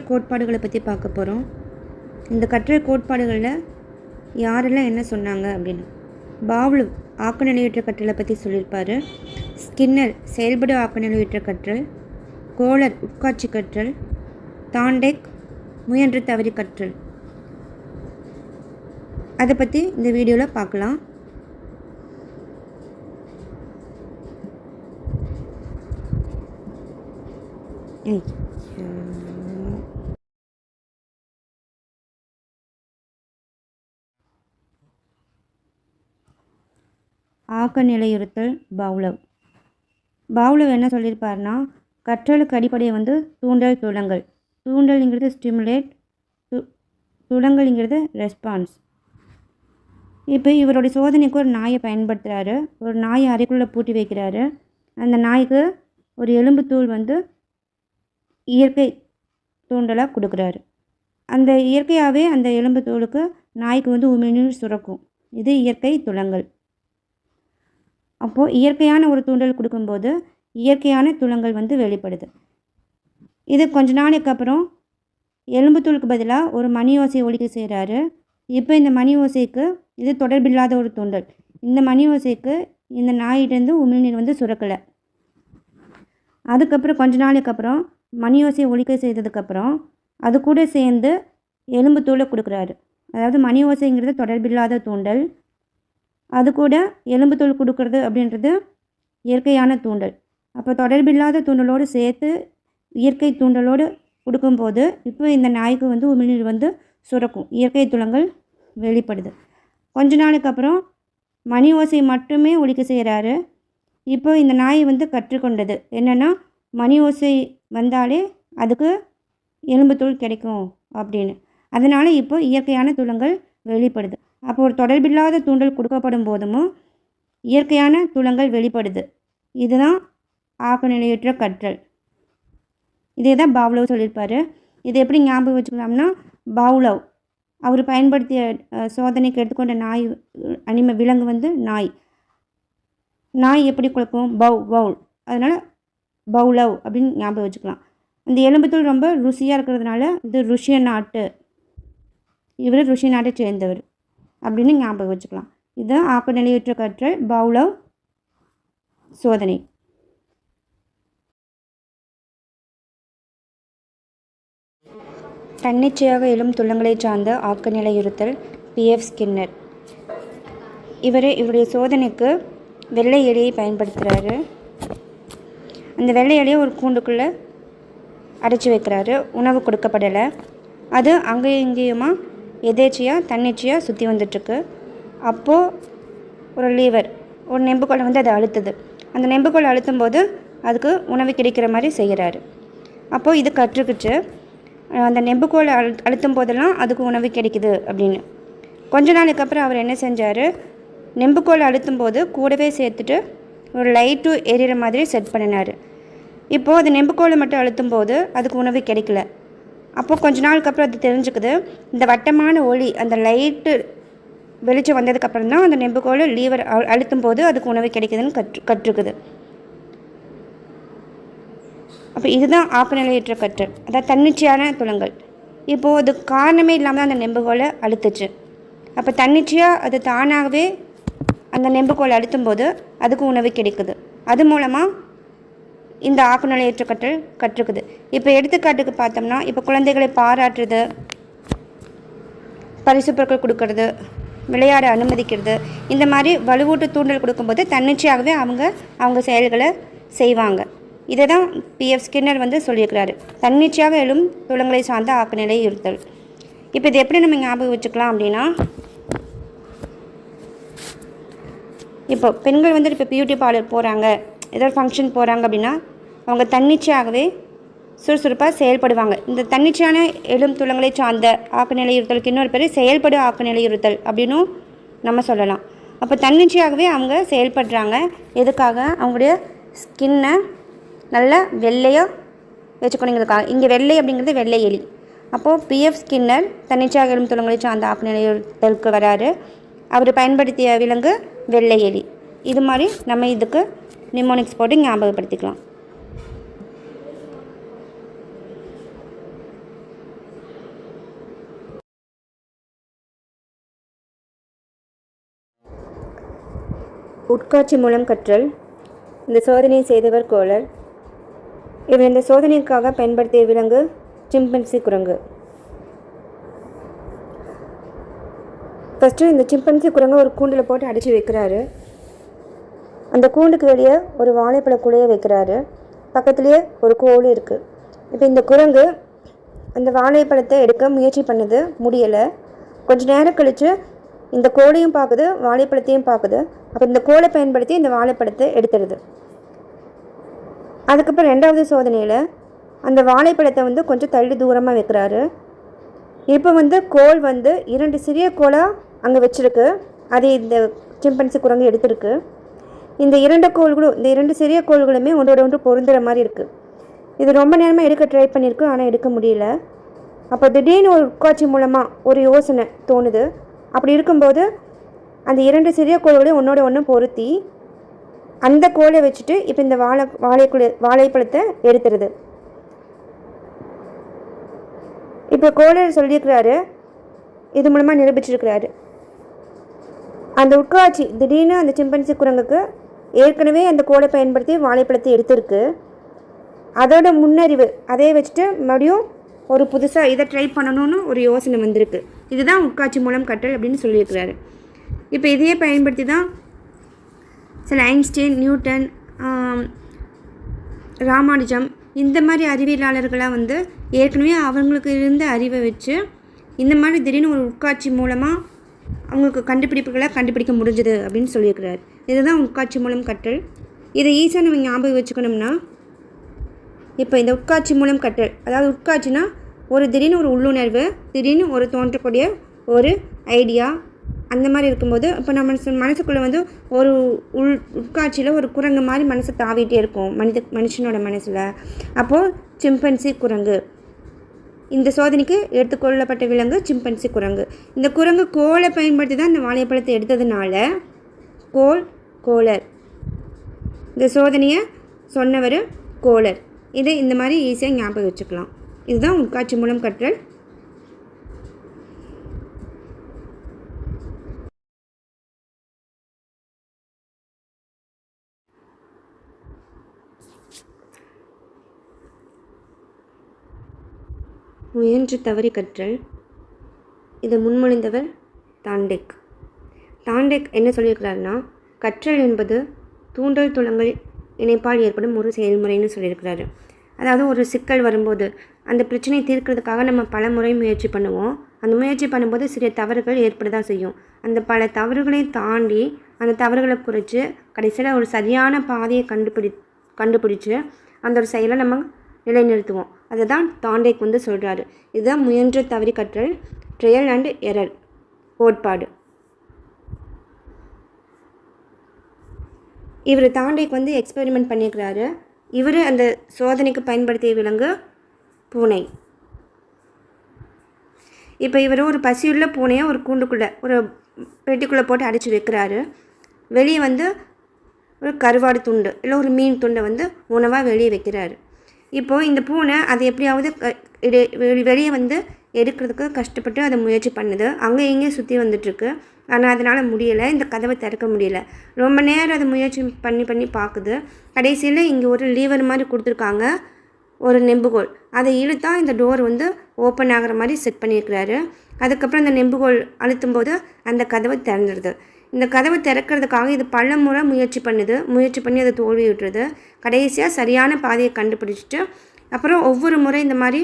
கோட்பாடுகளை பற்றி பார்க்க போகிறோம். இந்த கற்றல் கோட்பாடுகளில் யாரெல்லாம் என்ன சொன்னாங்க அப்படின்னு பாவ்லவ் ஆக்கநிலையற்ற கற்றலை பற்றி சொல்லியிருப்பார். ஸ்கின்னர் செயல்படு ஆக்கநிலையற்ற கற்றல், கோலர் உட்காட்சி கற்றல், தாண்டெக் முயன்று தவறி கற்றல். அதை பற்றி இந்த வீடியோவில் பார்க்கலாம். ஆக்க நிலையுறுத்தல் பாவ்லவ் என்ன சொல்லியிருப்பார்னா, கற்றலுக்கு அடிப்படையை தூண்டல் துலங்கல். தூண்டல்ங்கிறது ஸ்டிமுலேட், துலங்கல்ங்கிறது ரெஸ்பான்ஸ். இப்போ இவருடைய சோதனைக்கு ஒரு நாயை பயன்படுத்துகிறாரு. ஒரு நாயை அறைக்குள்ளே பூட்டி வைக்கிறாரு. அந்த நாய்க்கு ஒரு எலும்பு தூள் இயற்கை தூண்டலாக கொடுக்குறாரு. அந்த இயற்கையாகவே அந்த எலும்பு தூளுக்கு நாய்க்கு உமிழ்நீர் சுரக்கும். இது இயற்கை துலங்கல். அப்போது இயற்கையான ஒரு தூண்டல் கொடுக்கும்போது இயற்கையான துலங்கல் வெளிப்படுது. இது கொஞ்ச நாளைக்கு அப்புறம் எலும்பு தூளுக்கு பதிலாக ஒரு மணி ஓசையை ஒலிக்க செய்கிறாரு. இப்போ இந்த மணி ஓசைக்கு இது தொடர்பில்லாத ஒரு தூண்டல். இந்த மணி ஓசைக்கு இந்த நாயிட்டேருந்து உமிழ்நீர் சுரக்கலை. அதுக்கப்புறம் கொஞ்ச நாளைக்கு அப்புறம் மணி ஓசையை ஒலிக்க செய்ததுக்கப்புறம் அது கூட சேர்ந்து எலும்பு தூளை கொடுக்குறாரு. அதாவது மணி ஓசைங்கிறது தொடர்பில்லாத தூண்டல், அது கூட எலும்பு தூள் கொடுக்கறது அப்படின்றது இயற்கையான தூண்டல். அப்போ தொடர்பில்லாத தூண்டலோடு சேர்த்து இயற்கை தூண்டலோடு கொடுக்கும்போது இப்போ இந்த நாய்க்கு உமிழ்நீர் சுரக்கும். இயற்கை துலங்கல் வெளிப்படுது. கொஞ்ச நாளுக்கு அப்புறம் மணி ஓசை மட்டுமே ஒலிக்க செய்கிறாரு. இப்போ இந்த நாய் கற்றுக்கொண்டது என்னென்னா, மணி ஓசை வந்தாலே அதுக்கு எலும்பு தூள் கிடைக்கும் அப்படின்னு. அதனால் இப்போ இயற்கையான துலங்கல் வெளிப்படுது. அப்போ ஒரு தொடர்பில்லாத தூண்டல் கொடுக்கப்படும் போதும் இயற்கையான துலங்கல் வெளிப்படுது. இதுதான் ஆக்கநிலையற்ற கற்றல். இதே தான் பாவ்லவ் சொல்லியிருப்பார். இதை எப்படி ஞாபகம் வச்சுக்கலாம்னா, பாவ்லவ் அவர் பயன்படுத்திய சோதனைக்கு எடுத்துக்கொண்ட விலங்கு நாய் எப்படி குழப்பம் பவுல், அதனால் பவுலவ் அப்படின்னு ஞாபகம் வச்சுக்கலாம். இந்த எலும்புத்தூள் ரொம்ப ருசியாக இருக்கிறதுனால இது ருஷ்ய நாட்டு, இவர் ருஷ்ய நாட்டை சேர்ந்தவர் அப்படின்னு ஞாபகம் வச்சுக்கலாம். இதுதான் ஆக்கநிலையற்ற கற்றல் பாவ்லவ் சோதனை. தன்னிச்சையாக எழும் துலங்களை சார்ந்த ஆக்கநிலையுறுத்தல் P.F. ஸ்கின்னர். இவருடைய சோதனைக்கு வெள்ளை எலியை பயன்படுத்துகிறாரு. அந்த வெள்ளை எலியை ஒரு கூண்டுக்குள்ளே அடைச்சி வைக்கிறாரு. உணவு கொடுக்கப்படலை. அது அங்கேயும் இங்கேயுமா எதேச்சியாக தன்னிச்சையாக சுற்றி வந்துட்டுருக்கு. அப்போது ஒரு லீவர், ஒரு நெம்புகோலை அதை அழுத்துது. அந்த நெம்புகோலை அழுத்தும் போது அதுக்கு உணவு கிடைக்கிற மாதிரி செய்கிறாரு. அப்போது இது கற்றுக்கிச்சு அந்த நெம்புகோலை அழுத்தும் போதெல்லாம் அதுக்கு உணவு கிடைக்குது அப்படின்னு. கொஞ்ச நாளைக்கு அப்புறம் அவர் என்ன செஞ்சார், நெம்புகோலை அழுத்தும் போது கூடவே சேர்த்துட்டு ஒரு லைட்டு எரியிற மாதிரி செட் பண்ணினார். இப்போது அது நெம்புகோலை மட்டும் அழுத்தும் போது அதுக்கு உணவு கிடைக்கல. அப்போது கொஞ்ச நாளுக்கு அப்புறம் அது தெரிஞ்சுக்குது, இந்த வட்டமான ஒளி அந்த லைட்டு வெளிச்சம் வந்ததுக்கப்புறம் தான் அந்த நெம்புகோலை லீவர் அழுத்தும் போது அதுக்கு உணவு கிடைக்குதுன்னு கற்றுக்குது. அப்போ இதுதான் ஆக்கநிலையற்ற கற்றல், அதாவது தன்னிச்சையான துலங்கல். இப்போது அது காரணமே இல்லாமல் தான் அந்த நெம்புகோலை அழுத்துச்சு. அப்போ தன்னிச்சையாக அது தானாகவே அந்த நெம்புகோலை அழுத்தும் போது அதுக்கு உணவு கிடைக்குது. அது மூலமாக இந்த ஆக்கநிலையற்ற கற்றல் கற்றுக்குது. இப்போ எடுத்துக்காட்டுக்கு பார்த்தோம்னா, இப்போ குழந்தைகளை பாராட்டுறது, பரிசு பொருட்கள் கொடுக்கறது, விளையாட அனுமதிக்கிறது, இந்த மாதிரி வலுவூட்டு தூண்டல் கொடுக்கும்போது தன்னிச்சையாகவே அவங்க செயல்களை செய்வாங்க. இதை தான் P.F. ஸ்கின்னர் சொல்லியிருக்கிறாரு, தன்னிச்சையாக எழும் துலங்களை சார்ந்த ஆக்கநிலை இருத்தல். இப்போ இது எப்படி நம்ம ஞாபகம் வச்சுக்கலாம் அப்படின்னா, இப்போ பெண்கள் இப்போ பியூட்டி பார்லர் போகிறாங்க, ஏதாவது ஃபங்க்ஷன் போகிறாங்க அப்படின்னா அவங்க தன்னிச்சையாகவே சுறுசுறுப்பாக செயல்படுவாங்க. இந்த தன்னிச்சையான எழும் துலங்களை சார்ந்த ஆக்கநிலையுறுத்தலுக்கு இன்னொரு பேர் செயல்படு ஆக்கநிலையுறுத்தல் அப்படின்னும் நம்ம சொல்லலாம். அப்போ தன்னிச்சையாகவே அவங்க செயல்படுறாங்க. எதுக்காக? அவங்களுடைய ஸ்கின்னை நல்லா வெள்ளையாக வச்சுக்கணுங்கிறதுக்காக. இங்கே வெள்ளை அப்படிங்கிறது வெள்ளை எலி. அப்போது P.F. ஸ்கின்னர் தன்னிச்சையாக எழும் துலங்களை சார்ந்த ஆக்கநிலையுறுத்தலுக்கு வராரு. அவர் பயன்படுத்திய விலங்கு வெள்ளை எலி. இது மாதிரி நம்ம இதுக்கு நிமோனிக்ஸ் போட்டு ஞாபகப்படுத்திக்கலாம். உட்காட்சி மூலம் கற்றல். இந்த சோதனையை செய்தவர் கோலர். இவர் இந்த சோதனைக்காக பயன்படுத்திய விலங்கு சிம்பன்சி குரங்கு. ஃபஸ்ட்டு இந்த சிம்பன்சி குரங்கு ஒரு கூண்டில் போட்டு அடைச்சி வைக்கிறாரு. அந்த கூண்டுக்கு வெளியே ஒரு வாழைப்பழ குலையை வைக்கிறாரு. பக்கத்துலேயே ஒரு கோல் இருக்குது. இப்போ இந்த குரங்கு அந்த வாழைப்பழத்தை எடுக்க முயற்சி பண்ணுது, முடியலை. கொஞ்சம் நேரம் கழித்து இந்த கோலையும் பார்க்குது, வாழைப்பழத்தையும் பார்க்குது. அப்போ இந்த கோலை பயன்படுத்தி இந்த வாழைப்பழத்தை எடுத்துடுது. அதுக்கப்புறம் ரெண்டாவது சோதனையில் அந்த வாழைப்பழத்தை கொஞ்சம் தள்ளி தூரமாக வைக்கிறாரு. இப்போ கோல் 2 சிறிய கோலாக அங்கே வச்சுருக்கு. அதை இந்த சிம்பன்சி குரங்கு எடுத்துருக்கு. இந்த 2 சிறிய கோள்களுமே ஒன்றோட ஒன்று பொருந்துகிற மாதிரி இருக்குது. இது ரொம்ப நேரமாக எடுக்க ட்ரை பண்ணியிருக்கு, ஆனால் எடுக்க முடியல. அப்போ திடீர்னு ஒரு உட்காட்சி மூலமாக ஒரு யோசனை தோணுது. அப்படி இருக்கும்போது அந்த 2 சிறிய கோள்களையும் ஒன்றோட ஒன்று பொருத்தி அந்த கோலை வச்சுட்டு இப்போ இந்த வாழைப்பழத்தை எடுத்துருது. இப்போ கோலர் சொல்லியிருக்கிறாரு, இது மூலமாக நிரூபிச்சிருக்கிறாரு. அந்த உட்காட்சி திடீர்னு அந்த சிம்பன்சி குரங்குக்கு ஏற்கனவே அந்த கோலை பயன்படுத்தி வாழைப்பழத்தை எடுத்திருக்கு. அதோட முன்னறிவு அதை வச்சுட்டு மறுபடியும் ஒரு புதுசாக இதை ட்ரை பண்ணணும்னு ஒரு யோசனை வந்திருக்கு. இதுதான் உட்காட்சி மூலம் கற்றல் அப்படின்னு சொல்லியிருக்கிறாரு. இப்போ இதையே பயன்படுத்தி தான் சில ஐன்ஸ்டீன், நியூட்டன், ராமானுஜம் இந்த மாதிரி அறிவியலாளர்களாக ஏற்கனவே அவங்களுக்கு இருந்த அறிவை வச்சு இந்த மாதிரி திடீர்னு ஒரு உட்காட்சி மூலமாக அவங்களுக்கு கண்டுபிடிப்புகளை கண்டுபிடிக்க முடிஞ்சது அப்படின்னு சொல்லியிருக்கிறார். இதுதான் உட்காட்சி மூலம் கற்றல். இதை ஈஸியாக நம்ம ஞாபகம் வச்சுக்கணும்னா, இப்போ இந்த உட்காட்சி மூலம் கற்றல், அதாவது உட்காட்சினா ஒரு திடீர்னு ஒரு உள்ளுணர்வு, திடீர்னு ஒரு தோன்றக்கூடிய ஒரு ஐடியா, அந்த மாதிரி இருக்கும்போது இப்போ நம்ம மனசுக்குள்ளே ஒரு உட்காட்சியில் ஒரு குரங்கு மாதிரி மனசை தாவிட்டே இருக்கும் மனுஷனோட மனசில். அப்போது சிம்பன்சி குரங்கு. இந்த சோதனைக்கு எடுத்துக்கொள்ளப்பட்ட விலங்கு சிம்பன்சி குரங்கு. இந்த குரங்கு கோலை பயன்படுத்தி தான் இந்த வாழைப்பழத்தை எடுத்ததுனால கோலர். இந்த சோதனையை சொன்னவர் கோலர். இதை இந்த மாதிரி ஈஸியாக ஞாபகம் வச்சுக்கலாம். இதுதான் உட்காட்சி மூலம் கற்றல். முயன்று தவறி கற்றல். இதை முன்மொழிந்தவர் தாண்டெக். என்ன சொல்லியிருக்கிறாருன்னா, கற்றல் என்பது தூண்டல் துலங்கள் இணைப்பால் ஏற்படும் ஒரு செயல்முறைன்னு சொல்லியிருக்கிறாரு. அதாவது ஒரு சிக்கல் வரும்போது அந்த பிரச்சனையை தீர்க்கிறதுக்காக நம்ம பல முறை முயற்சி பண்ணுவோம். அந்த முயற்சி பண்ணும்போது சிறிய தவறுகள் ஏற்பட தான் செய்யும். அந்த பல தவறுகளை தாண்டி அந்த தவறுகளை குறைச்சி கடைசியில் ஒரு சரியான பாதையை கண்டுபிடிச்சி அந்த ஒரு செயலை நம்ம நிலைநிறுத்துவோம். அதை தான் தாண்டெக் சொல்கிறாரு. இதுதான் முயன்று தவறி கற்றல், ட்ரையல் அண்ட் எரர் கோட்பாடு. இவர் தாண்டெக் எக்ஸ்பெரிமெண்ட் பண்ணியிருக்கிறாரு. இவர் அந்த சோதனைக்கு பயன்படுத்திய விலங்கு பூனை. இப்போ இவர் ஒரு பசியுள்ள பூனையை ஒரு கூண்டுக்குள்ளே ஒரு பெட்டிக்குள்ளே போட்டு அடைச்சி வைக்கிறாரு. வெளியே ஒரு கருவாடு துண்டு இல்லை ஒரு மீன் துண்டை உணவாக வெளியே வைக்கிறாரு. இப்போது இந்த பூனை அதை எப்படியாவது வெளியே எடுக்கிறதுக்கு கஷ்டப்பட்டு அதை முயற்சி பண்ணுது. அங்கே எங்கேயும் சுற்றி வந்துட்டுருக்கு. ஆனால் அதனால் முடியலை, இந்த கதவை திறக்க முடியலை. ரொம்ப நேரம் அதை முயற்சி பண்ணி பார்க்குது. கடைசியில் இங்கே ஒரு லீவர் மாதிரி கொடுத்துருக்காங்க, ஒரு நெம்புகோல். அதை இழுத்தா இந்த டோர் ஓப்பன் ஆகிற மாதிரி செட் பண்ணியிருக்கிறாரு. அதுக்கப்புறம் அந்த நெம்புகோல் அழுத்தும் போது அந்த கதவை திறந்துடுது. இந்த கதவை திறக்கிறதுக்காக இது பல முறை முயற்சி பண்ணி அதை தோல்வி விட்டுருது. கடைசியாக சரியான பாதையை கண்டுபிடிச்சிட்டு அப்புறம் ஒவ்வொரு முறை இந்த மாதிரி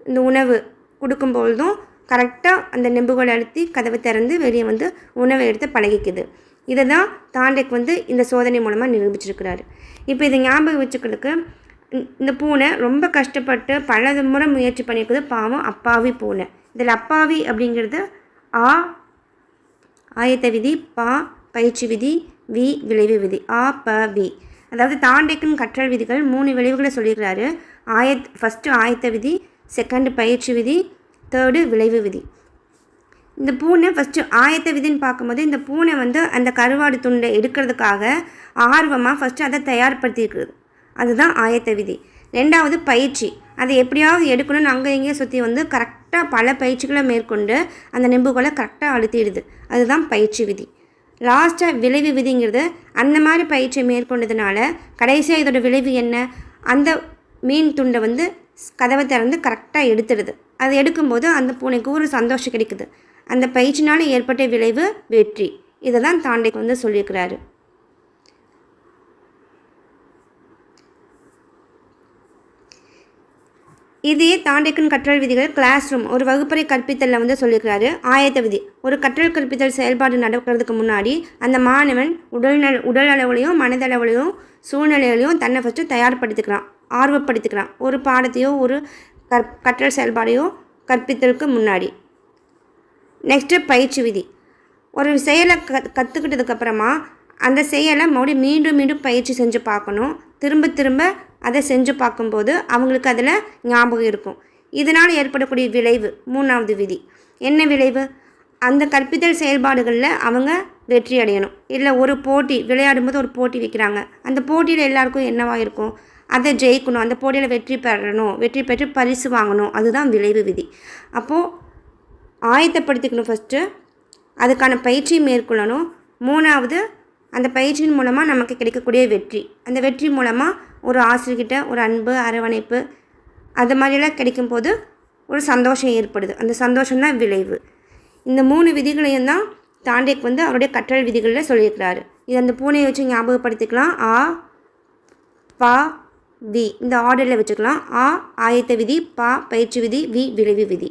இந்த உணவு கொடுக்கும்பொழுதும் கரெக்டாக அந்த நெம்புகோல் அழுத்தி கதவை திறந்து வெளியே உணவை எடுத்து பழகிக்குது. இதை தான் தாண்டெக் இந்த சோதனை மூலமாக நிரூபிச்சிருக்கிறாரு. இப்போ இதை ஞாபகம் வச்சுக்கிறதுக்கு இந்த பூனை ரொம்ப கஷ்டப்பட்டு பல முறை முயற்சி பண்ணியிருக்குது. பாவம் அப்பாவி பூனை. இதில் அப்பாவி அப்படிங்கிறது ஆயத்த விதி, பா பயிற்சி விதி, வி விளைவு விதி. வி. அதாவது தாண்டெக்கின் கற்றல் விதிகள் 3 விளைவுகளை சொல்லியிருக்கிறாரு. ஃபஸ்ட்டு ஆயத்த விதி, செகண்டு பயிற்சி விதி, தேர்டு விளைவு விதி. இந்த பூனை ஃபஸ்ட்டு ஆயத்த விதின்னு பார்க்கும்போது இந்த பூனை அந்த கருவாடு துண்டை எடுக்கிறதுக்காக ஆர்வமாக ஃபஸ்ட்டு அதை தயார்படுத்தியிருக்குது. அதுதான் ஆயத்த விதி. ரெண்டாவது பயிற்சி, அதை எப்படியாவது எடுக்கணும்னு அங்கே எங்கேயும் சுற்றி கரெக்டாக பல பயிற்சிகளை மேற்கொண்டு அந்த நெம்புகோலை கரெக்டாக அழுத்திடுது. அதுதான் பயிற்சி விதி. லாஸ்ட்டாக விளைவு விதிங்கிறது அந்த மாதிரி பயிற்சியை மேற்கொண்டதுனால கடைசியாக இதோட விளைவு என்ன, அந்த மீன் துண்டை வந்து கதவை திறந்து கரெக்டாக எடுத்துடுது. அது எடுக்கும்போது அந்த பூனைக்கு ஒரு சந்தோஷம் கிடைக்குது. அந்த பயிற்சினால் ஏற்பட்ட விளைவு வெற்றி. இதை தான் தாண்டைக்கு வந்து சொல்லியிருக்கிறாரு. இதே தாண்டைக்குன் கற்றல் விதிகள் கிளாஸ் ரூம் ஒரு வகுப்பறை கற்பித்தலில் வந்து சொல்லியிருக்கிறாரு. ஆயத்த விதி ஒரு கற்றல் கற்பித்தல் செயல்பாடு நடக்கிறதுக்கு முன்னாடி அந்த மாணவன் உடல் அளவுலையும் மனதளவுலையும் சூழ்நிலைகளையும் தன்னை ஃபஸ்ட்டு தயார்படுத்திக்கிறான், ஆர்வப்படுத்திக்கிறான். ஒரு பாடத்தையோ ஒரு கற்றல் செயல்பாடையோ கற்பித்தலுக்கு முன்னாடி. நெக்ஸ்ட்டு பயிற்சி விதி ஒரு செயலை கற்றுக்கிட்டதுக்கப்புறமா அந்த செயலை மறுபடியும் மீண்டும் மீண்டும் பயிற்சி செஞ்சு பார்க்கணும். திரும்ப திரும்ப அதை செஞ்சு பார்க்கும்போது அவங்களுக்கு அதில் ஞாபகம் இருக்கும். இதனால் ஏற்படக்கூடிய விளைவு 3வது விதி. என்ன விளைவு, அந்த கற்பித்தல் செயல்பாடுகளில் அவங்க வெற்றி அடையணும். இல்லை ஒரு போட்டி விளையாடும்போது ஒரு போட்டி வைக்கிறாங்க, அந்த போட்டியில் எல்லாருக்கும் என்னவாக இருக்கும், அதை ஜெயிக்கணும், அந்த போட்டியில் வெற்றி பெறணும், வெற்றி பெற்று பரிசு வாங்கணும். அதுதான் விளைவு விதி. அப்போது ஆயத்தப்படுத்திக்கணும் ஃபஸ்ட்டு, அதுக்கான பயிற்சி மேற்கொள்ளணும். 3வது அந்த பயிற்சியின் மூலமாக நமக்கு கிடைக்கக்கூடிய வெற்றி. அந்த வெற்றி மூலமாக ஒரு ஆசிரியர்கிட்ட ஒரு அன்பு அரவணைப்பு அது மாதிரிலாம் கிடைக்கும்போது ஒரு சந்தோஷம் ஏற்படுது. அந்த சந்தோஷம்தான் விளைவு. இந்த 3 விதிகளையும் தான் தாண்டேக் வந்து அவருடைய கற்றல் விதிகளில் சொல்லியிருக்கிறாரு. இது அந்த பூனையை வச்சு ஞாபகப்படுத்திக்கலாம். ஆ பா வி இந்த ஆர்டரில் வச்சுக்கலாம். ஆ ஆயத்த விதி, பா பயிற்சி விதி, வி விளைவு விதி.